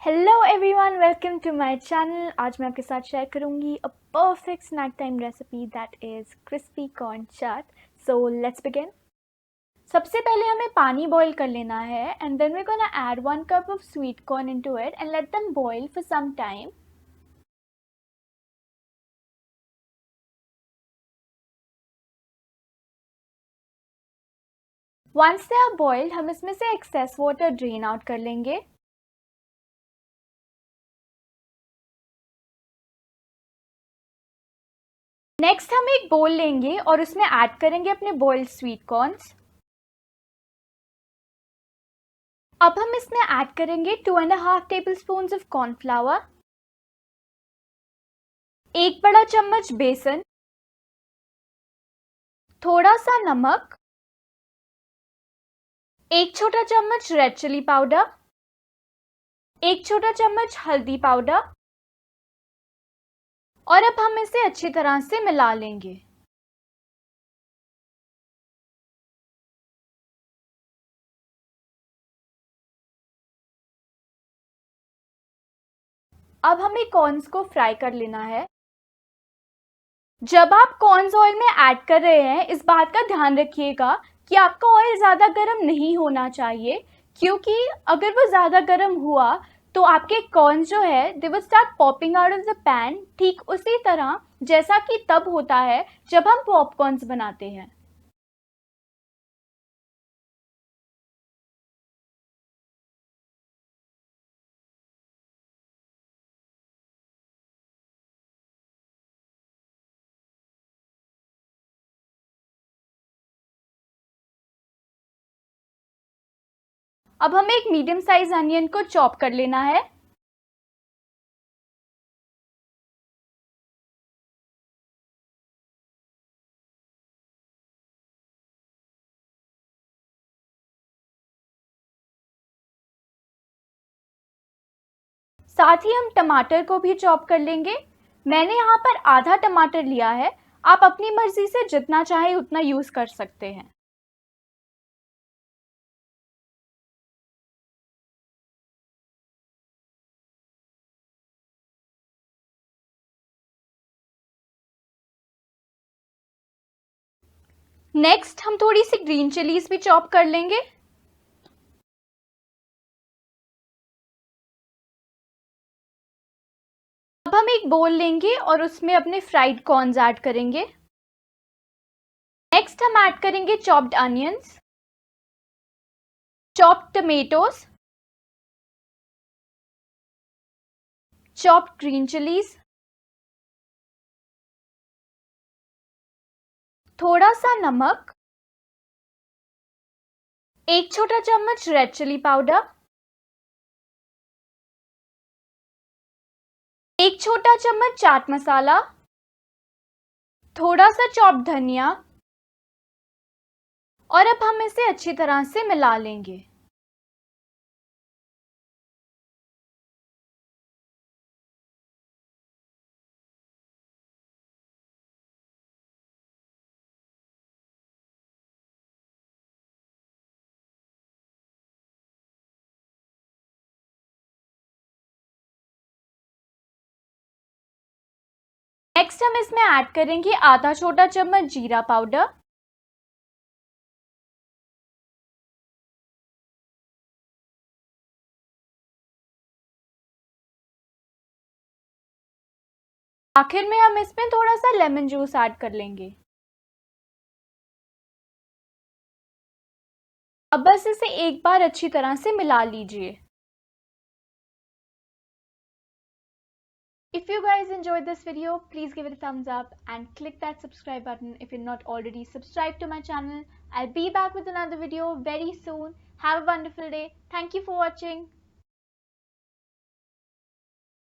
Hello everyone, welcome to my channel. आज मैं आपके साथ शेयर करूंगी a perfect snack time recipe that is crispy corn chaat. So let's begin. सबसे पहले हमें पानी बॉईल कर लेना है and then we gonna add 1 cup of sweet corn into it and let them boil for some time. Once they are boiled, हम इसमें से एक्सेस वाटर ड्रेन आउट कर लेंगे। नेक्स्ट हम एक बोल लेंगे और उसमें ऐड करेंगे अपने बॉइल्ड स्वीट कॉर्न्स। अब हम इसमें ऐड करेंगे 2.5 टेबलस्पून ऑफ कॉर्नफ्लावर, 1 बड़ा चम्मच बेसन, थोड़ा सा नमक, 1 छोटा चम्मच रेड चिली पाउडर, 1 छोटा चम्मच हल्दी पाउडर और अब हम इसे अच्छी तरह से मिला लेंगे। अब हमें कॉर्न्स को फ्राई कर लेना है। जब आप कॉर्न्स ऑयल में ऐड कर रहे हैं, इस बात का ध्यान रखिएगा कि आपका ऑयल ज़्यादा गर्म नहीं होना चाहिए, क्योंकि अगर वो ज़्यादा गर्म हुआ तो आपके कॉर्न जो है they will start popping out of the pan, ठीक उसी तरह जैसा कि तब होता है जब हम पॉपकॉर्न्स बनाते हैं। अब हमें एक मीडियम साइज अनियन को चॉप कर लेना है। साथ ही हम टमाटर को भी चॉप कर लेंगे। मैंने यहाँ पर आधा टमाटर लिया है, आप अपनी मर्जी से जितना चाहे उतना यूज कर सकते हैं। नेक्स्ट हम थोड़ी सी ग्रीन चिलीज भी चॉप कर लेंगे। अब हम एक बोल लेंगे और उसमें अपने फ्राइड कॉर्न्स ऐड करेंगे। नेक्स्ट हम ऐड करेंगे chopped onions, chopped tomatoes, chopped green chillies, थोड़ा सा नमक, 1 छोटा चम्मच रेड चिली पाउडर, 1 छोटा चम्मच चाट मसाला, थोड़ा सा चॉप्ड धनिया और अब हम इसे अच्छी तरह से मिला लेंगे। नेक्स्ट हम इसमें ऐड करेंगे आधा छोटा चम्मच जीरा पाउडर, आखिर में हम इसमें थोड़ा सा लेमन जूस ऐड कर लेंगे। अब बस इसे एक बार अच्छी तरह से मिला लीजिए। If you guys enjoyed this video, please give it a thumbs up and click that subscribe button if you're not already subscribed to my channel. I'll be back with another video very soon. Have a wonderful day. Thank you for watching.